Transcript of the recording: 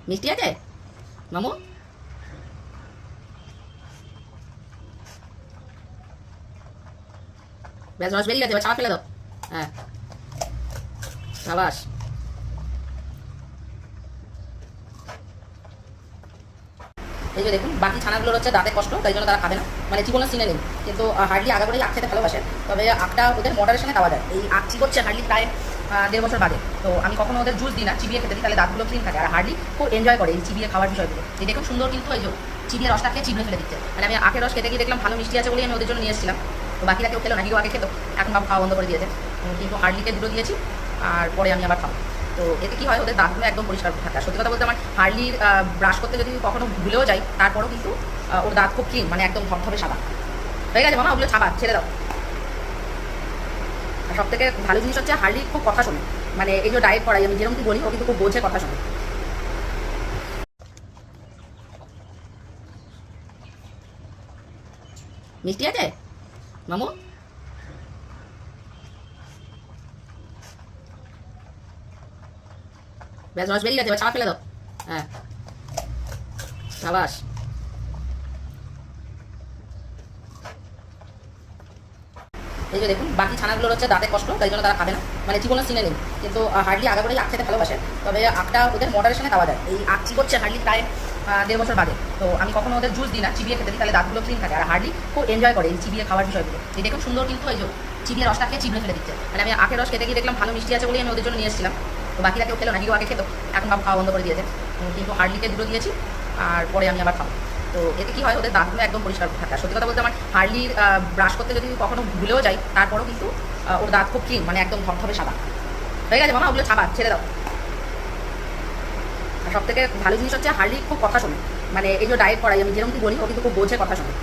মিষ্টি আছে মামু? ব্যাস রস বেরিয়ে গেছে, এবার ছানা ফেলে দাও। হ্যাঁ সাবাস। এই যে দেখুন বাকি ছানাগুলোর হচ্ছে দাঁতে কষ্ট, তাই জন্য তারা খাবে না, মানে চিকনের সিনে নেই। কিন্তু হার্ডলি আগাগোড়াই আখ খেতে ভালোবাসে, তবে আখটা ওদের মডারেশনে খাওয়া যায়। এই আখ চিবোচ্ছে হার্ডলি প্রায় 1.5 বছর বাদে। তো আমি কখনো ওদের জুস দিই না, চিবিয়ে খেতে দিই, তাহলে দাঁতগুলো ক্লিন থাকে। আর হার্ডলি খুব এনজয় করে এই চিবিয়ে খাওয়ার বিষয়গুলো। এই দেখুন সুন্দর কিন্তু এই যে চিবিয়ে রসটা খেয়ে চিবিয়ে ফেলে দিচ্ছে। মানে আমি আখের রস খেতে গিয়ে দেখলাম ভালো মিষ্টি আছে বলেই আমি ওদের জন্য নিয়ে এসেছিলাম। তো বাকিরা কেউ খেলো না, হিরো আগে খেতো, এখন বাবু খাওয়া বন্ধ করে দিয়েছে। কিন্তু হার্ডলিকে দুটো দিয়েছি, আর পরে আমি আবার খাবো। তো এতে কি হয়, ওদের দাঁতগুলো একদম পরিষ্কার থাকে। সত্যি কথা বলতে আমার হার্ডলির ব্রাশ করতে যদি কখনো ভুলেও যাই, তারপরেও কিন্তু ওর দাঁত খুব ক্লিন, মানে একদম ধবধবে সাদা হয়ে গেছে। মামা ওগুলো ছাপা ছেড়ে দাও। আর সব থেকে ভালো জিনিস হচ্ছে হার্ডলি খুব কথা শোনে, মানে এই যে ডায়েট করাই আমি যেরকম কি বলি, ও কিন্তু খুব বোঝে, কথা শোনে। মিষ্টি আছে মামু? ব্যাস রস বেরিয়ে গেছে, এবার ছানা ফেলে দাও। হ্যাঁ সাবাস। এই যে দেখুন বাকি ছানাগুলোর হচ্ছে দাঁতে কষ্ট, তাই জন্য তারা খাবে না, মানে চিকনের সিনে নেই। কিন্তু হার্ডলি আগাগোড়াই আখ খেতে ভালোবাসে, তবে আখটা ওদের মডারেশনে খাওয়া যায়। এই আখ চিবোচ্ছে হার্ডলি প্রায় 1.5 বছর বাদে। তো আমি কখনো ওদের জুস দিই না, চিবিয়ে খেতে দিই, তাহলে দাঁতগুলো ক্লিন থাকে। আর হার্ডলি খুব এনজয় করে এই চিবিয়ে খাওয়ার বিষয়গুলো। এই দেখুন সুন্দর কিন্তু এই যে চিবিয়ে রসটা খেয়ে চিবিয়ে ফেলে দিচ্ছে। মানে আমি আখের রস খেতে গিয়ে দেখলাম ভালো মিষ্টি আছে বলেই আমি ওদের জন্য নিয়ে এসেছিলাম। তো বাকিরা কেউ খেলো না, হিরো আগে খেতো, এখন বাবু খাওয়া বন্ধ করে দিয়েছে। কিন্তু হার্ডলিকে দুটো দিয়েছি, আর পরে আমি আবার খাবো। তো এতে কি হয়, ওদের দাঁতগুলো একদম পরিষ্কার থাকে। সত্যি কথা বলতে আমার হার্ডলির ব্রাশ করতে যদি কখনো ভুলেও যাই, তারপরেও কিন্তু ওর দাঁত খুব ক্লিন, মানে একদম ধবধবে সাদা হয়ে গেছে। মামা ওগুলো ছাপা ছেড়ে দাও। আর সব থেকে ভালো জিনিস হচ্ছে হার্ডলি খুব কথা শোনে, মানে এই যে ডায়েট করাই আমি যেরকম কি বলি, ও কিন্তু খুব বোঝে, কথা শোনে।